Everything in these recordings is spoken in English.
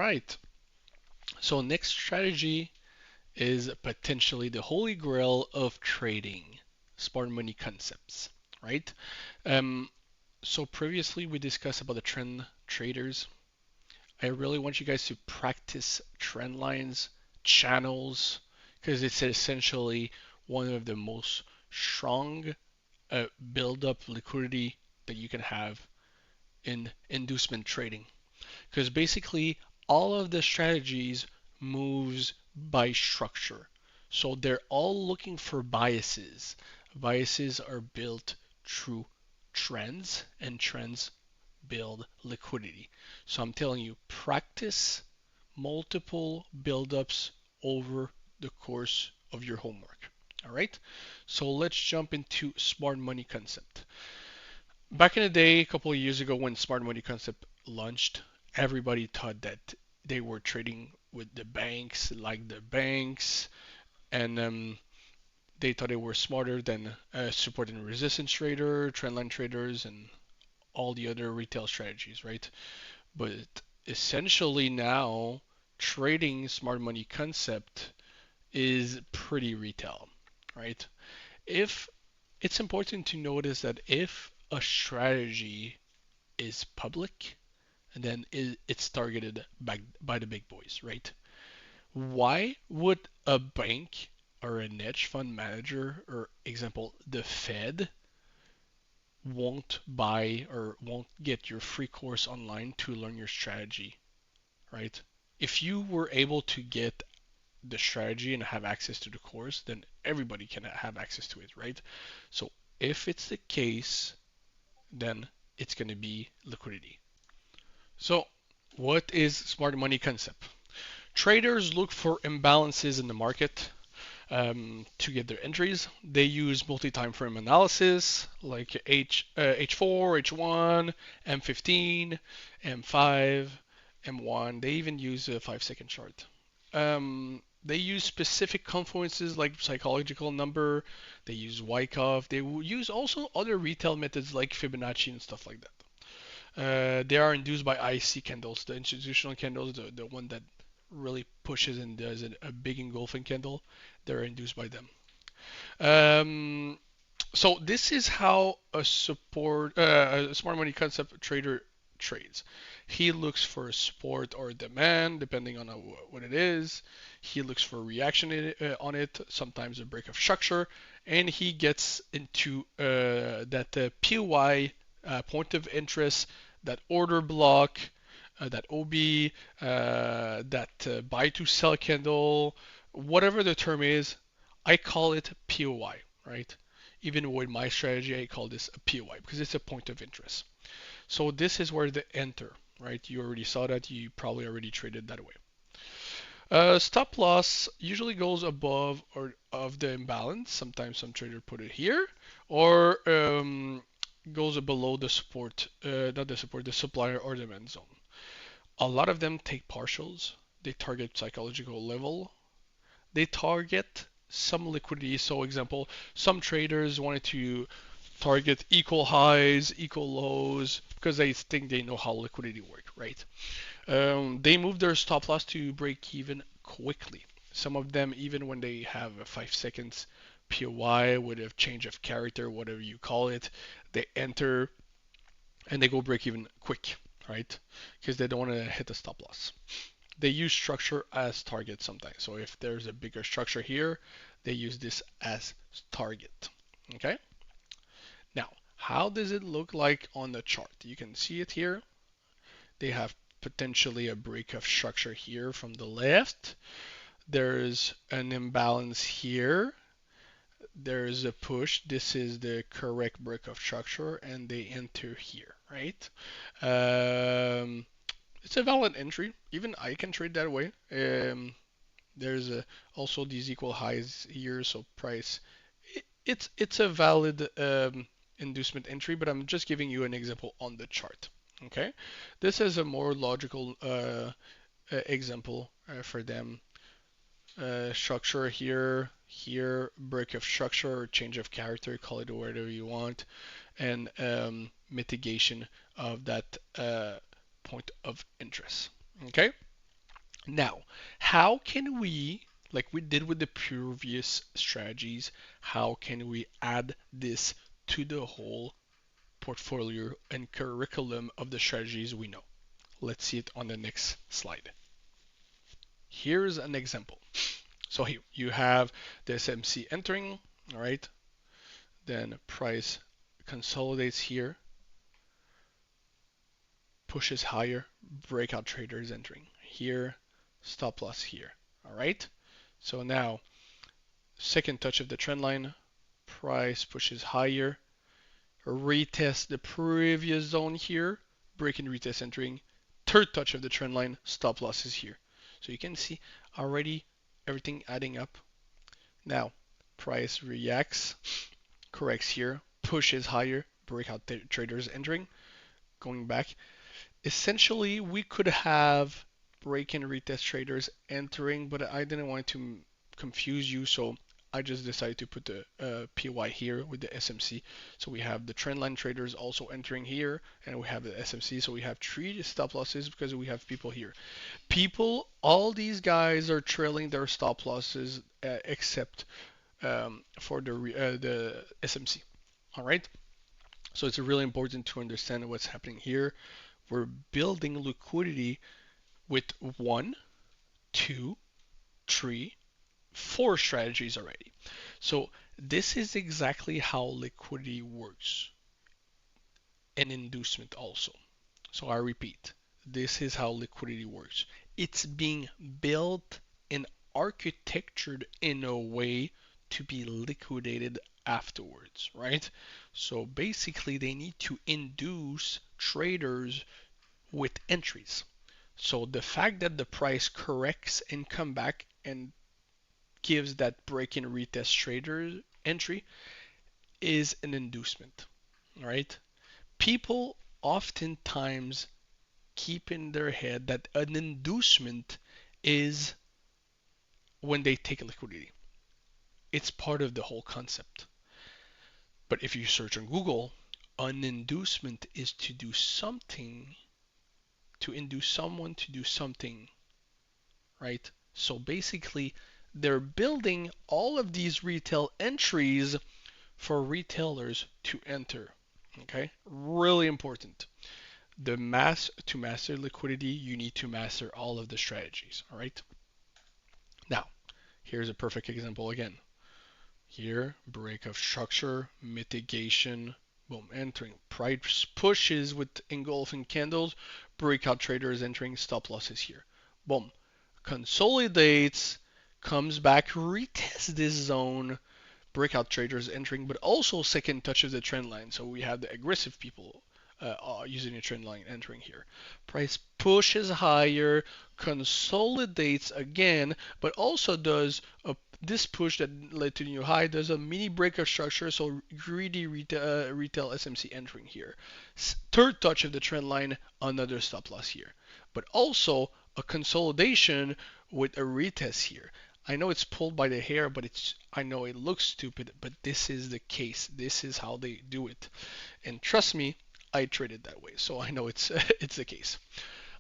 right. So next strategy is potentially the holy grail of trading, smart money concepts, right? Um, so previously we discussed about the trend traders. I really want you guys to practice trend lines, channels, because it's essentially one of the most strong build up liquidity that you can have in inducement trading. Because basically all of the strategies moves by structure. So they're all looking for biases. Biases are built through trends, and trends build liquidity. So I'm telling you, practice multiple buildups over the course of your homework. All right. So let's jump into smart money concept. Back in the day, a couple of years ago, when smart money concept launched, everybody thought that they were trading with the banks, like the banks, and they thought they were smarter than support and resistance trader, trendline traders, and all the other retail strategies, right? But essentially now, trading smart money concept is pretty retail, right? If it's important to notice that if a strategy is public, and then it's targeted by the big boys, right? Why would a bank or a hedge fund manager, or example, the Fed, won't buy or won't get your free course online to learn your strategy, right? If you were able to get the strategy and have access to the course, then everybody can have access to it, right? So if it's the case, then it's going to be liquidity. So what is smart money concept? Traders look for imbalances in the market to get their entries. They use multi-time frame analysis like H4, H1, M15, M5, M1. They even use a 5-second chart. They use specific confluences like psychological number. They use Wyckoff. They use also other retail methods like Fibonacci and stuff like that. They are induced by IC candles, the institutional candles, the one that really pushes and does a big engulfing candle. They're induced by them. Um, so this is how a smart money concept trader trades. He looks for support or demand, depending on what it is. He looks for reaction on it, sometimes a break of structure, and he gets into that PY, point of interest, that order block, that OB, that buy to sell candle, whatever the term is. I call it POI, right? Even with my strategy, I call this a POI because it's a point of interest. So this is where the enter, right? You already saw that. You probably already traded that way. Stop loss usually goes above or of the imbalance. Sometimes some trader put it here, or goes below the support, not the support, the supplier or demand zone. A lot of them take partials. They target psychological level. They target some liquidity. So, example, some traders wanted to target equal highs, equal lows, because they think they know how liquidity works, right? They move their stop loss to break even quickly. Some of them, even when they have a 5 seconds POI with a change of character, whatever you call it, they enter and they go break even quick, right? Because they don't want to hit the stop loss. They use structure as target sometimes. So if there's a bigger structure here, they use this as target. Okay? Now, how does it look like on the chart? You can see it here. They have potentially a break of structure here from the left. There's an imbalance here. There's a push. This is the correct break of structure, and they enter here, right? It's a valid entry. Even I can trade that way. There's also these equal highs here, so price. It's a valid inducement entry, but I'm just giving you an example on the chart. Okay, this is a more logical example for them. Structure here, here, break of structure or change of character, call it whatever you want, and mitigation of that point of interest. Okay. Now, how can we, like we did with the previous strategies, how can we add this to the whole portfolio and curriculum of the strategies we know? Let's see it on the next slide. Here's an example. So here you have the SMC entering, all right? Then price consolidates here, pushes higher, breakout traders entering here, stop loss here, all right? So now, second touch of the trend line, price pushes higher, retest the previous zone here, break and retest entering, third touch of the trend line, stop loss is here. So you can see already everything adding up. Now, price reacts, corrects here, pushes higher, breakout traders entering, going back. Essentially, we could have break and retest traders entering, but I didn't want to confuse you, so I just decided to put the PY here with the SMC. So we have the trendline traders also entering here, and we have the SMC. So we have 3 stop losses because we have people here. All these guys are trailing their stop losses except for the SMC. All right. So it's really important to understand what's happening here. We're building liquidity with 1, 2, 3, 4 strategies already. So this is exactly how liquidity works, and inducement also. So I repeat, this is how liquidity works. It's being built and architectured in a way to be liquidated afterwards, right? So basically, they need to induce traders with entries. So the fact that the price corrects and come back and gives that break and retest trader entry is an inducement, right? People oftentimes keep in their head that an inducement is when they take liquidity. It's part of the whole concept. But if you search on Google, an inducement is to do something, to induce someone to do something, right? So basically, they're building all of these retail entries for retailers to enter. Okay, really important. To master liquidity, you need to master all of the strategies. All right. Now, here's a perfect example again. Here, break of structure, mitigation, boom, entering. Price pushes with engulfing candles, breakout traders entering, stop losses here. Boom, consolidates, comes back, retests this zone, breakout traders entering, but also second touches the trend line. So we have the aggressive people using a trend line entering here. Price pushes higher, consolidates again, but also does this push that led to new high. Does a mini breakout structure, so greedy retail SMC entering here. Third touch of the trend line, another stop loss here, but also a consolidation with a retest here. I know it's pulled by the hair, but I know it looks stupid, but this is the case. This is how they do it. And trust me, I traded that way, so I know it's it's the case.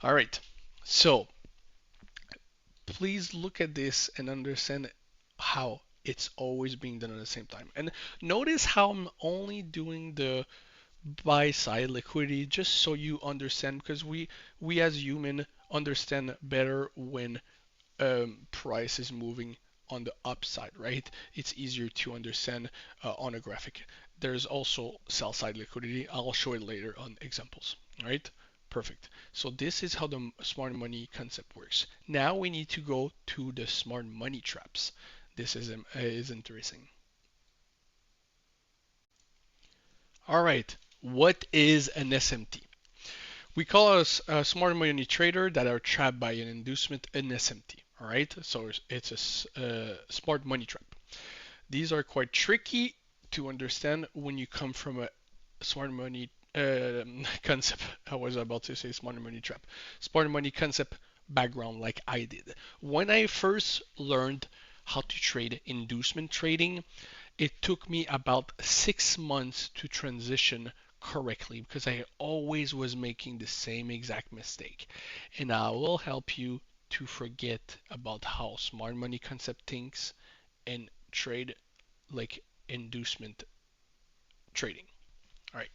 All right. So please look at this and understand how it's always being done at the same time. And notice how I'm only doing the buy side liquidity just so you understand, because we as human understand better when price is moving on the upside, right? It's easier to understand on a graphic. There's also sell side liquidity. I'll show it later on examples, right? Perfect. So this is how the smart money concept works. Now we need to go to the smart money traps. This is interesting. All right. What is an SMT? We call a smart money trader that are trapped by an inducement an SMT. All right, so it's a smart money trap. These are quite tricky to understand when you come from a smart money concept. I was about to say smart money trap. Smart money concept background like I did. When I first learned how to trade inducement trading, it took me about 6 months to transition correctly because I always was making the same exact mistake. And I will help you to forget about how smart money concept thinks and trade like inducement trading. All right.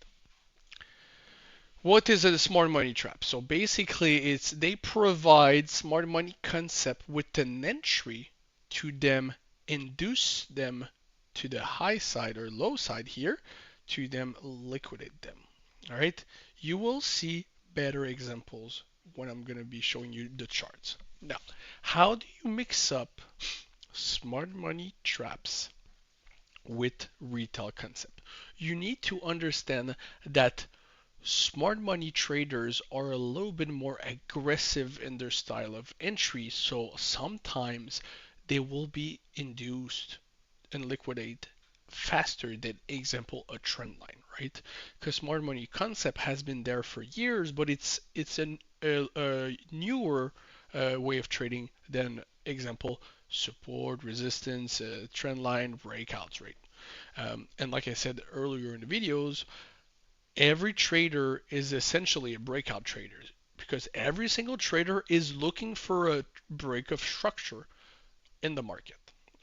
What is a smart money trap? So basically, it's they provide smart money concept with an entry to them, induce them to the high side or low side here, to them liquidate them. All right. You will see better examples when I'm going to be showing you the charts. Now, how do you mix up smart money traps with retail concept? You need to understand that smart money traders are a little bit more aggressive in their style of entry, so sometimes they will be induced and liquidate faster than, example, a trend line, right? Because smart money concept has been there for years, but it's a newer way of trading than, example, support, resistance, trend line, breakouts, right? And like I said earlier in the videos, every trader is essentially a breakout trader because every single trader is looking for a break of structure in the market.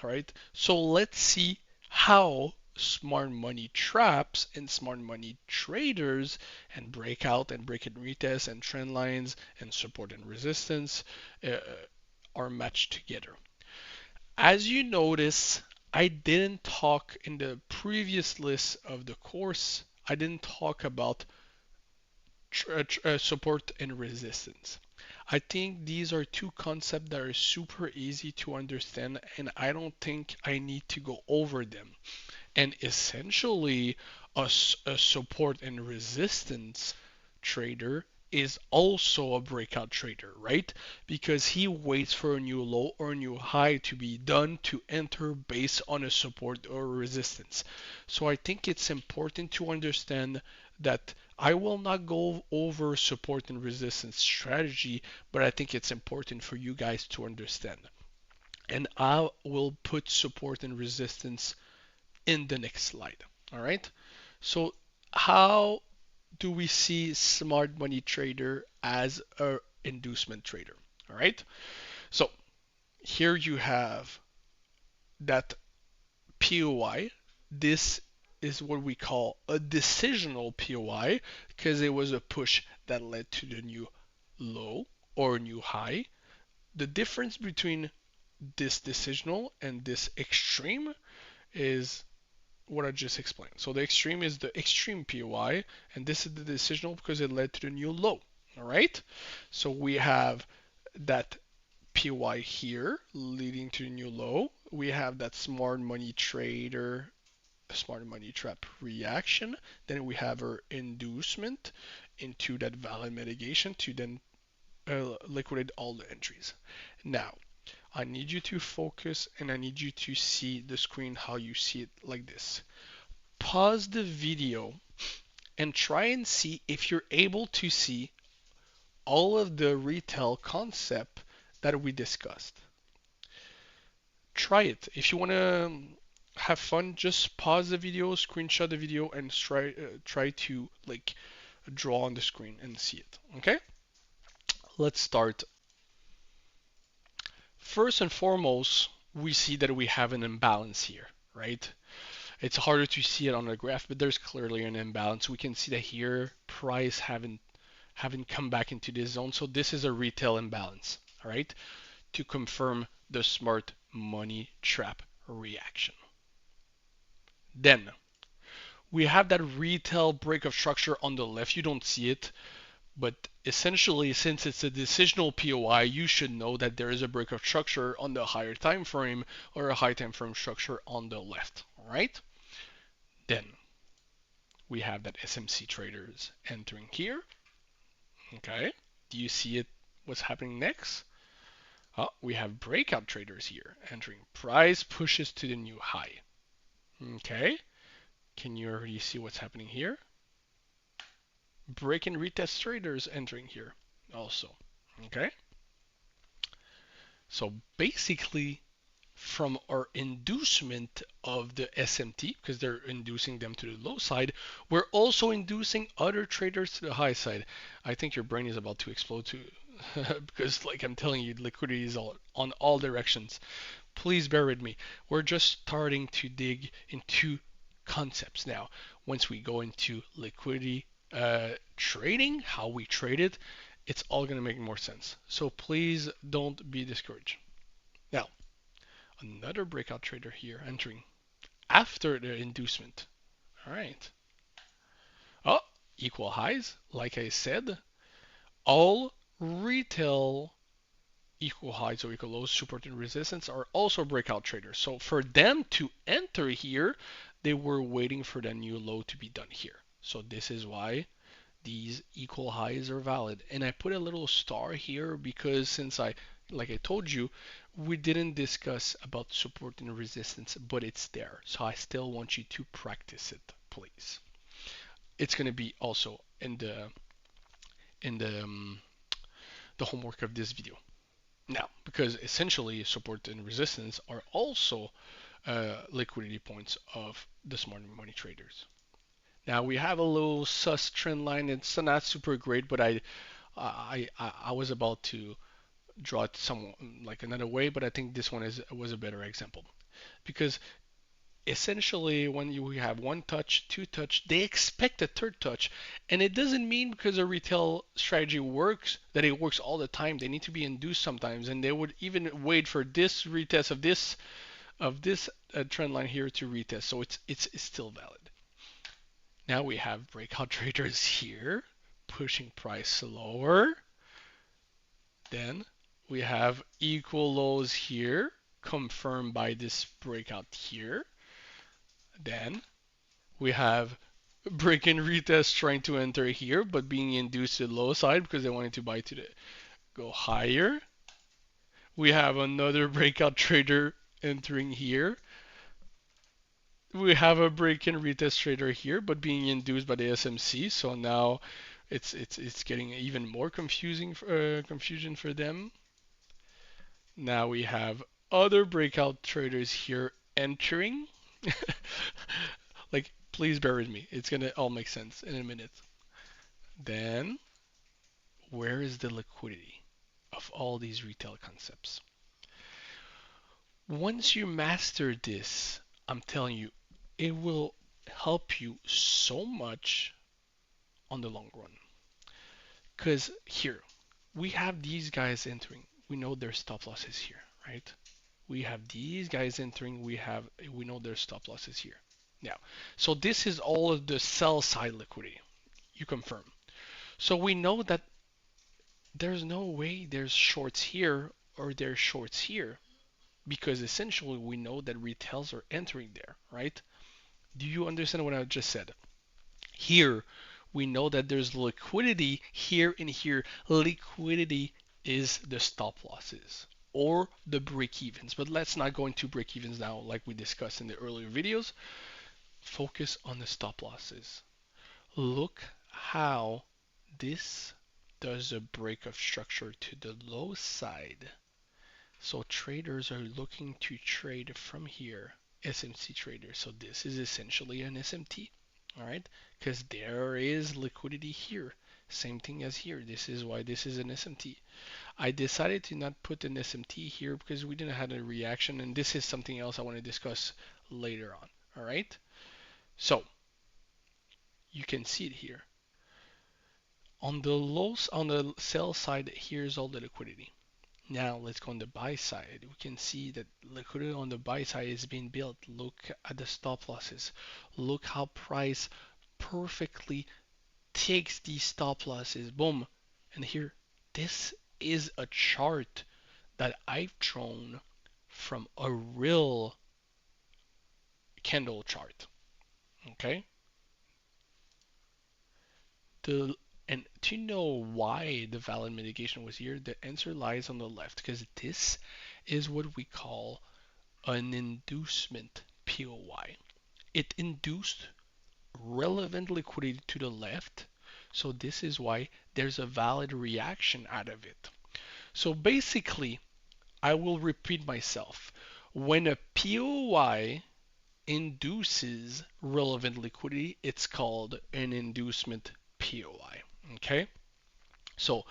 All right. So let's see how smart money traps and smart money traders and breakout and break and retest and trend lines and support and resistance are matched together. As you notice, I didn't talk in the previous list of the course, I didn't talk about support and resistance. I think these are two concepts that are super easy to understand, and I don't think I need to go over them. And essentially, a support and resistance trader is also a breakout trader, right? Because he waits for a new low or a new high to be done to enter based on a support or resistance. So I think it's important to understand that I will not go over support and resistance strategy, but I think it's important for you guys to understand. And I will put support and resistance in the next slide. All right. So how do we see smart money trader as a inducement trader? All right. So here you have that POI. This is what we call a decisional POI because it was a push that led to the new low or new high. The difference between this decisional and this extreme is what I just explained. So the extreme is the extreme POI, and this is the decisional because it led to the new low. All right. So we have that POI here leading to the new low. We have that smart money trader, smart money trap reaction. Then we have our inducement into that valid mitigation to then liquidate all the entries. Now, I need you to focus and I need you to see the screen how you see it like this. Pause the video and try and see if you're able to see all of the retail concept that we discussed. Try it. If you want to have fun, just pause the video, screenshot the video, and try to like draw on the screen and see it. Okay? Let's start. First and foremost, we see that we have an imbalance here, right? It's harder to see it on the graph, but there's clearly an imbalance. We can see that here price haven't come back into this zone. So this is a retail imbalance, all right? To confirm the smart money trap reaction. Then we have that retail break of structure on the left. You don't see it, but essentially, since it's a decisional POI, you should know that there is a break of structure on the higher time frame or a high time frame structure on the left. All right. Then we have that SMC traders entering here. Okay. Do you see it? What's happening next? Oh, we have breakout traders here entering. Price pushes to the new high. Okay. Can you already see what's happening here? Break and retest traders entering here also. Okay. So basically, from our inducement of the SMT, because they're inducing them to the low side, we're also inducing other traders to the high side. I think your brain is about to explode too. because like I'm telling you, liquidity is on all directions. Please bear with me. We're just starting to dig into concepts now. Once we go into liquidity trading, how we trade it, it's all going to make more sense. So please don't be discouraged. Now, another breakout trader here entering after the inducement. All right. Oh, equal highs. Like I said, all retail equal highs or equal lows, support and resistance are also breakout traders. So for them to enter here, they were waiting for the new low to be done here. So this is why these equal highs are valid. And I put a little star here because since like I told you, we didn't discuss about support and resistance, but it's there. So I still want you to practice it, please. It's going to be also in the homework of this video. Now, because essentially support and resistance are also liquidity points of the smart money traders. Now we have a little sus trend line. It's not super great, but I was about to draw it some like another way, but I think this one was a better example because essentially when you have one touch, two touch, they expect a third touch. And it doesn't mean because a retail strategy works that it works all the time. They need to be induced sometimes, and they would even wait for this retest of this trend line here to retest. So it's still valid. Now we have breakout traders here pushing price lower. Then we have equal lows here confirmed by this breakout here. Then we have break and retest trying to enter here, but being induced to the low side because they wanted to buy to the go higher. We have another breakout trader entering here. We have a break and retest trader here, but being induced by the SMC. So now it's getting even more confusing confusion for them. Now we have other breakout traders here entering. Like, please bear with me. It's gonna all make sense in a minute. Then, where is the liquidity of all these retail concepts? Once you master this, I'm telling you, it will help you so much on the long run. Because here, we have these guys entering. We know their stop losses here, right? We have these guys entering. We know their stop losses here. Now, so this is all of the sell side liquidity. You confirm. So we know that there's no way there's shorts here or there's shorts here because essentially we know that retails are entering there, right? Do you understand what I just said? Here, we know that there's liquidity here and here. Liquidity is the stop losses or the break evens, but let's not go into break evens now like we discussed in the earlier videos. Focus on the stop losses. Look how this does a break of structure to the low side. So traders are looking to trade from here, SMC traders. So this is essentially an SMT, all right? Because there is liquidity here. Same thing as here. This is why this is an SMT. I decided to not put an SMT here because we didn't have a reaction, and this is something else I want to discuss later on, all right? So you can see it here. On the sell side, here's all the liquidity. Now let's go on the buy side. We can see that liquidity on the buy side is being built. Look at the stop losses. Look how price perfectly takes these stop losses. Boom. And here, this is a chart that I've drawn from a real candle chart. Okay? The and to know why the valid mitigation was here, the answer lies on the left because this is what we call an inducement POY. It induced relevant liquidity to the left, so this is why there's a valid reaction out of it. So basically, I will repeat myself. When a POY induces relevant liquidity, it's called an inducement POI. Okay? So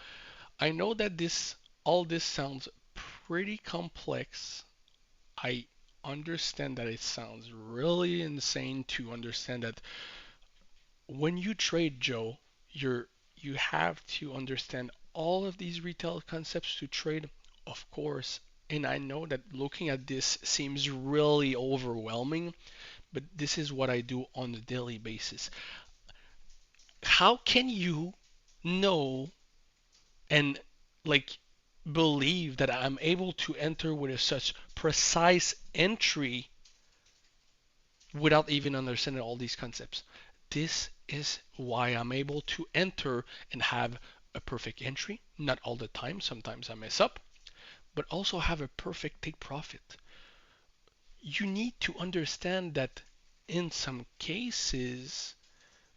I know that all this sounds pretty complex. I understand that it sounds really insane to understand that when you trade, Joe, you have to understand all of these retail concepts to trade, of course. And I know that looking at this seems really overwhelming, but this is what I do on a daily basis. How can you know and like believe that I'm able to enter with a such precise entry without even understanding all these concepts? This is why I'm able to enter and have a perfect entry. Not all the time, sometimes I mess up, but also have a perfect take profit. You need to understand that in some cases,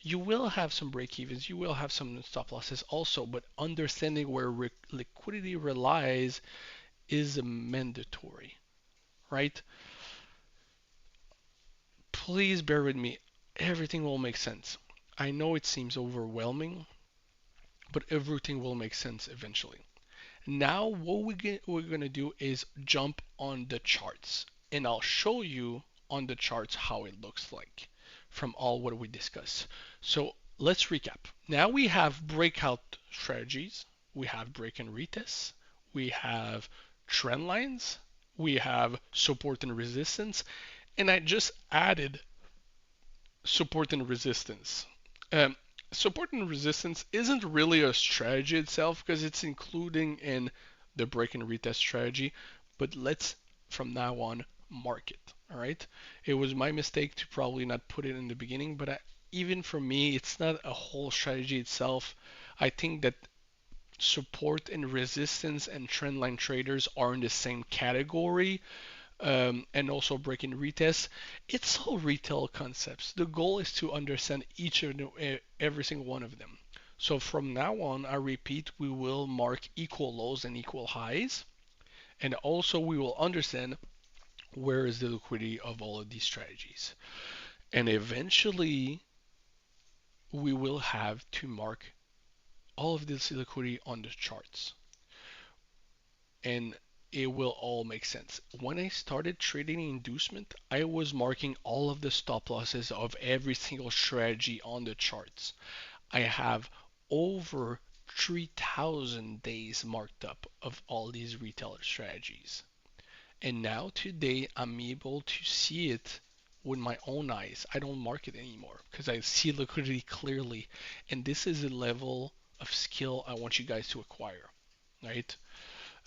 you will have some break evens, you will have some stop losses also, but understanding where liquidity relies is mandatory, right? Please bear with me. Everything will make sense. I know it seems overwhelming, but everything will make sense eventually. Now, what we're going to do is jump on the charts, and I'll show you on the charts how it looks like from all what we discussed. So let's recap. Now we have breakout strategies, we have break and retest, we have trend lines, we have support and resistance, and I just added support and resistance. Um, Support and resistance isn't really a strategy itself because it's including in the break and retest strategy, but let's from now on mark it. All right. It was my mistake to probably not put it in the beginning, but even for me, it's not a whole strategy itself. I think that support and resistance and trendline traders are in the same category, and also break and retest. It's all retail concepts. The goal is to understand each of every single one of them. So from now on, I repeat, we will mark equal lows and equal highs, and also we will understand where is the liquidity of all of these strategies. And eventually, we will have to mark all of this liquidity on the charts. And it will all make sense. When I started trading inducement, I was marking all of the stop losses of every single strategy on the charts. I have over 3,000 days marked up of all these retailer strategies. And now today I'm able to see it with my own eyes. I don't mark it anymore because I see liquidity clearly. And this is a level of skill I want you guys to acquire, right?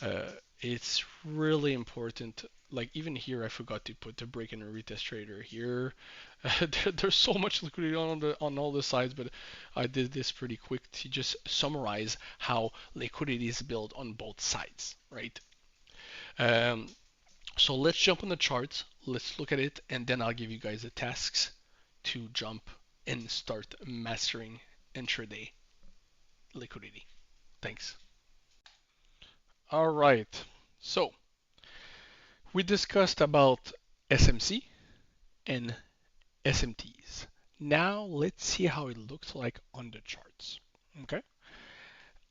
Uh, it's really important. Like even here, I forgot to put the break and retest trader here. There's so much liquidity on all the sides, but I did this pretty quick to just summarize how liquidity is built on both sides, right? Um, so let's jump on the charts. Let's look at it, and then I'll give you guys the tasks to jump and start mastering intraday liquidity. Thanks. All right. So we discussed about SMC and SMTs. Now let's see how it looks like on the charts. Okay.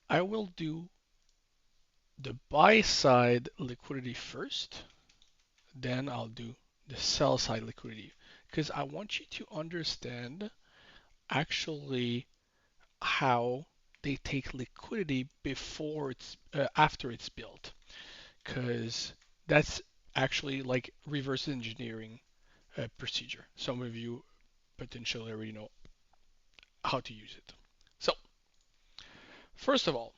I will do the buy side liquidity first, then I'll do the sell side liquidity because I want you to understand actually how they take liquidity before it's after it's built, because that's actually like reverse engineering procedure. Some of you potentially already know how to use it. So first of all,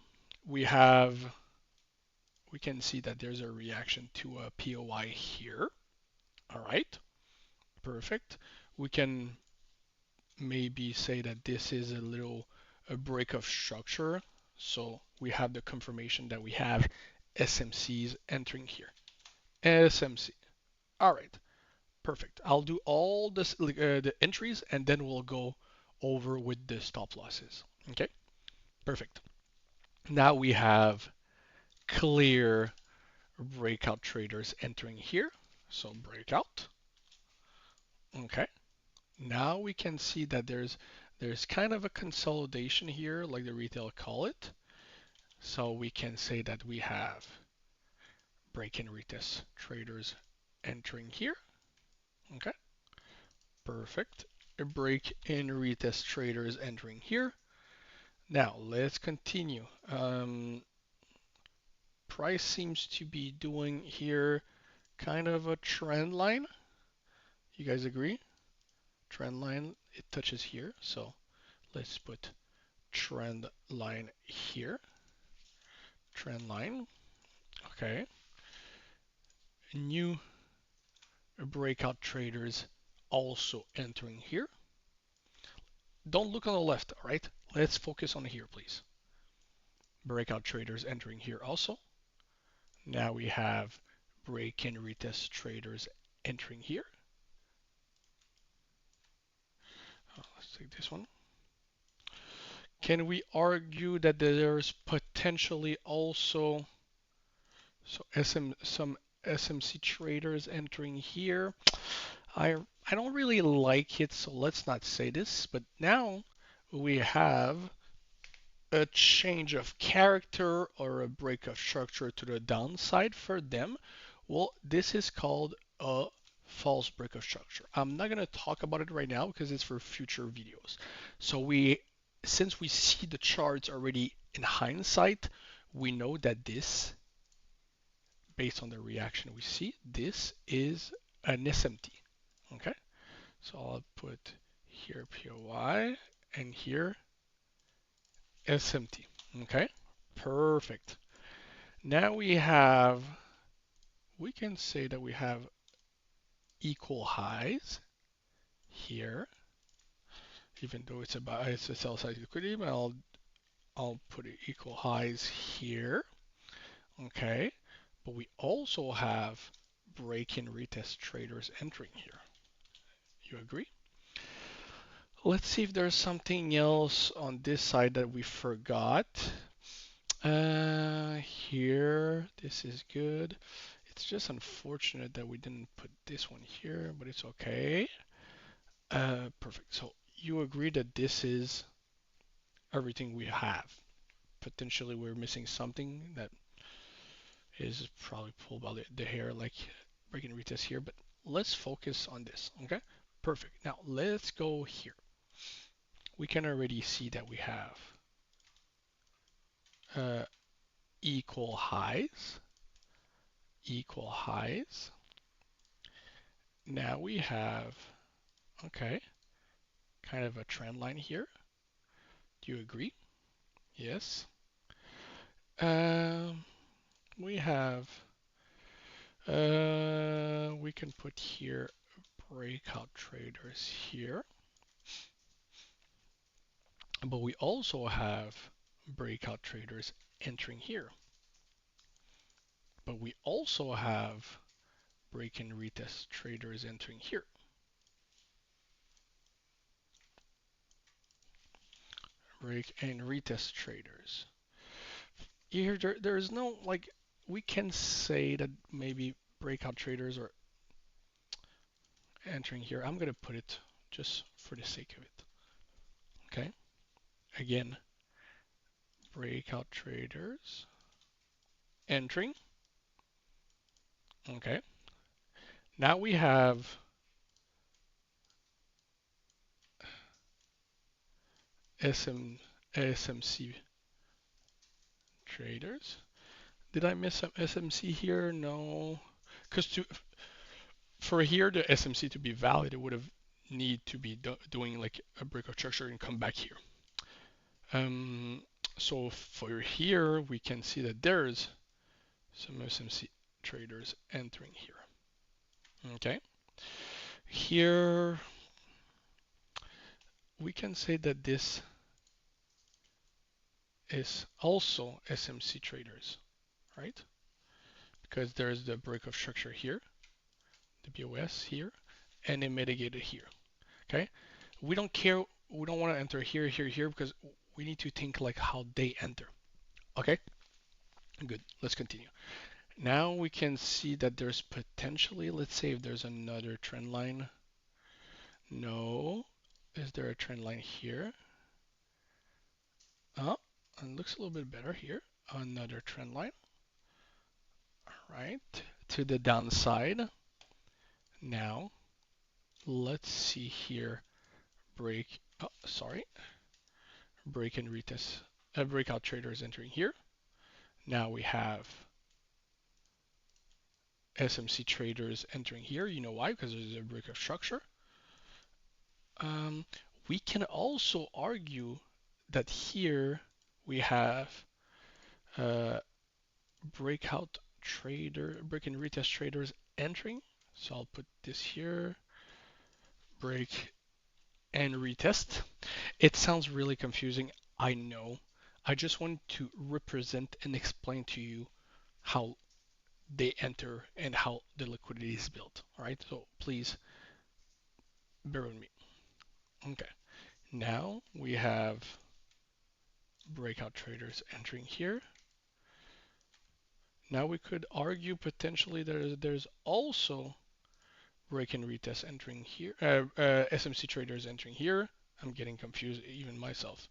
we have we can see that there's a reaction to a POI here. All right, perfect. We can maybe say that this is a break of structure. So we have the confirmation that we have SMCs entering here. SMC. All right, perfect. I'll do all the entries and then we'll go over with the stop losses. Okay, perfect. Now we have clear breakout traders entering here. So breakout. Okay. Now we can see that there's kind of a consolidation here, like the retail call it. So we can say that we have break and retest traders entering here. Okay, perfect. A break and retest traders entering here. Now let's continue. Price seems to be doing here kind of a trend line. You guys agree? Trend line, it touches here. So let's put trend line here. Trend line. Okay. New breakout traders also entering here. Don't look on the left, all right? Let's focus on here, please. Breakout traders entering here also. Now we have break and retest traders entering here. Let's take this one. Can we argue that there's potentially also some SMC traders entering here? I don't really like it, so let's not say this. But now we have a change of character or a break of structure to the downside for them. Well, this is called a false break of structure. I'm not going to talk about it right now because it's for future videos. So since we see the charts already in hindsight, we know that this, based on the reaction we see, this is an SMT. Okay, so I'll put here POI and here SMT. Okay, perfect. Now we can say that we have equal highs here, even though it's a sell side liquidity, but I'll put it equal highs here. Okay, but we also have break and retest traders entering here. You agree? Let's see if there's something else on this side that we forgot. Here, this is good. It's just unfortunate that we didn't put this one here, but it's okay. Perfect. So you agree that this is everything we have. Potentially we're missing something that is probably pulled by the hair, like breaking retest here, but let's focus on this, okay? Perfect. Now let's go here. We can already see that we have uh, equal highs, equal highs. Now we have, okay, kind of a trend line here. Do you agree? Yes. Um, we have, we can put here breakout traders here, but we also have breakout traders entering here. But we also have break and retest traders entering here. Break and retest traders. Here, there's no, like, we can say that maybe breakout traders are entering here. I'm going to put it just for the sake of it. Okay. Again, breakout traders entering. Okay. Now we have SMC traders. Did I miss some SMC here? No. Because for here the SMC to be valid, it would have need to be doing like a breakout structure and come back here. So for here, we can see that there's some SMC traders entering here. Okay. Here, we can say that this is also SMC traders, right? Because there's the breakout structure here, the BOS here, and it mitigated here. Okay. We don't care. We don't want to enter here, here, here, because we need to think like how they enter. Okay. Good. Let's continue. Now we can see that there's potentially, let's say if there's another trend line. No. Is there a trend line here? Oh, it looks a little bit better here. another trend line, right, to the downside. Now, let's see here, break, oh, sorry, break and retest, breakout traders entering here. Now we have SMC traders entering here. You know why? Because there's a break of structure. Um, we can also argue that here we have breakout trader, break and retest traders entering. So I'll put this here, break and retest. It sounds really confusing, I know. I just want to represent and explain to you how they enter and how the liquidity is built. All right, so please bear with me. Okay, now we have breakout traders entering here. Now we could argue potentially there's also break and retest entering here, SMC traders entering here. I'm getting confused even myself.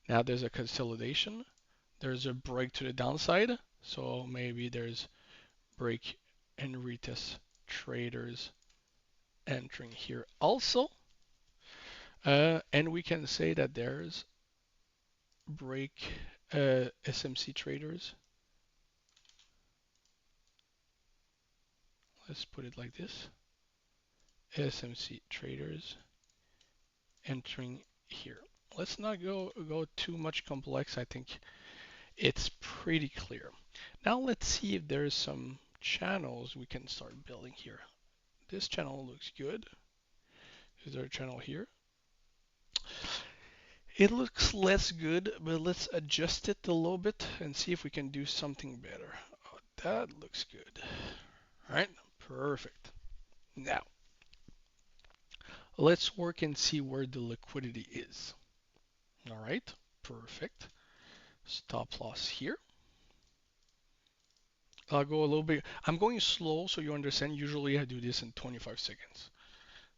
Now there's a consolidation. There's a break to the downside. So maybe there's break and retest traders entering here also. And we can say that there's break SMC traders. Let's put it like this. SMC traders entering here. Let's not go too much complex. I think it's pretty clear. Now let's see if there's some channels we can start building here. This channel looks good. Is there a channel here? It looks less good, but let's adjust it a little bit and see if we can do something better. Oh, that looks good. All right, perfect. Now, let's work and see where the liquidity is. All right, perfect. Stop loss here. I'll go a little bit. I'm going slow so you understand. Usually I do this in 25 seconds.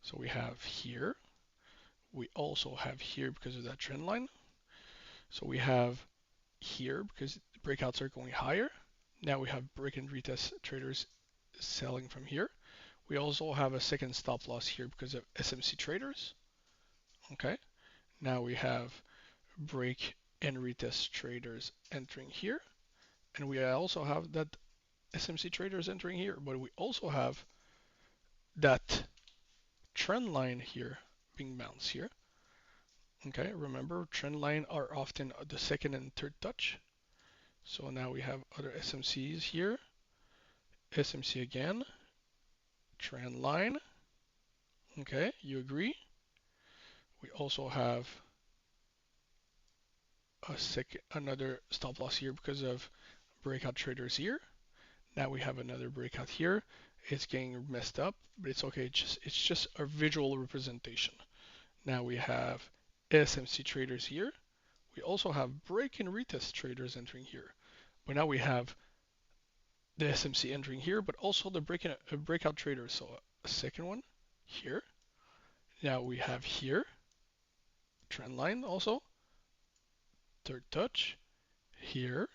So we have here. We also have here because of that trend line. So we have here because the breakouts are going higher. Now we have break and retest traders selling from here. We also have a second stop loss here because of SMC traders. Okay. Now we have break and retest traders entering here. And we also have that SMC traders entering here, but we also have that trend line here being bounced here. Okay, remember trend line are often the second and third touch. So now we have other SMCs here. SMC again, trend line. Okay, you agree? We also have another stop loss here because of breakout traders here. Now we have another breakout here. It's getting messed up, but it's okay. It's just a visual representation. Now we have SMC traders here. We also have break and retest traders entering here. But now we have the SMC entering here, but also the breakout traders. So a second one here. Now we have here trend line also. Third touch here,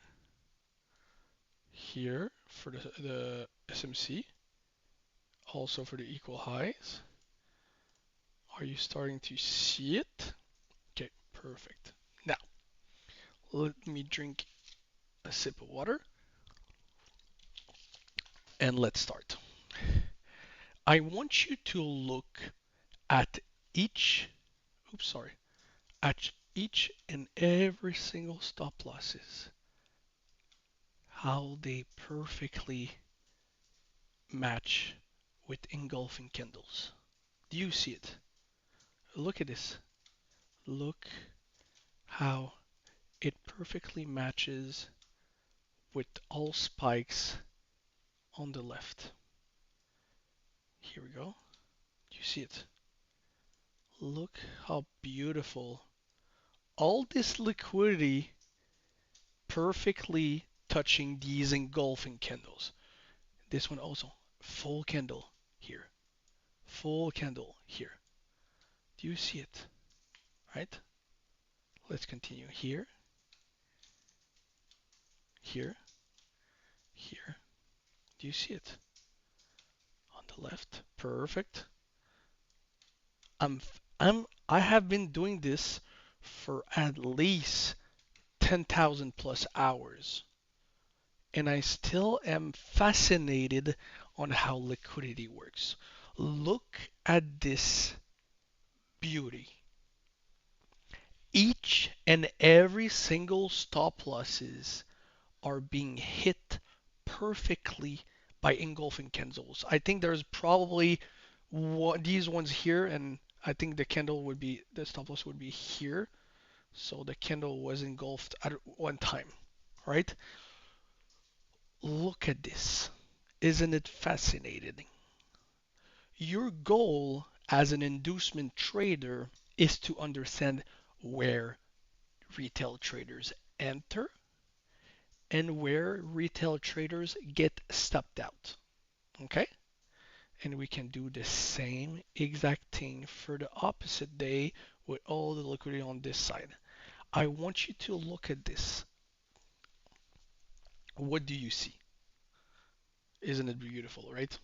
here for the SMC, also for the equal highs. Are you starting to see it? Okay, perfect. Now, let me drink a sip of water and let's start. I want you to look at each, oops, sorry, at each and every single stop losses, how they perfectly match with engulfing candles. Do you see it? Look at this. Look how it perfectly matches with all spikes on the left. Here we go. Do you see it? Look how beautiful. All this liquidity perfectly touching these engulfing candles. This one also. Full candle here. Full candle here. Do you see it? Right? Let's continue here. here, here. Do you see it? On the left. Perfect. I have been doing this for at least 10,000 plus hours, and I still am fascinated on how liquidity works. Look at this beauty. Each and every single stop losses are being hit perfectly by engulfing candles. I think there's probably these ones here, and I think the stop loss would be here. So the candle was engulfed at one time, right? Look at this. Isn't it fascinating? Your goal as an inducement trader is to understand where retail traders enter and where retail traders get stopped out. Okay? And we can do the same exact thing for the opposite day with all the liquidity on this side. I want you to look at this. What do you see? Isn't it beautiful, right?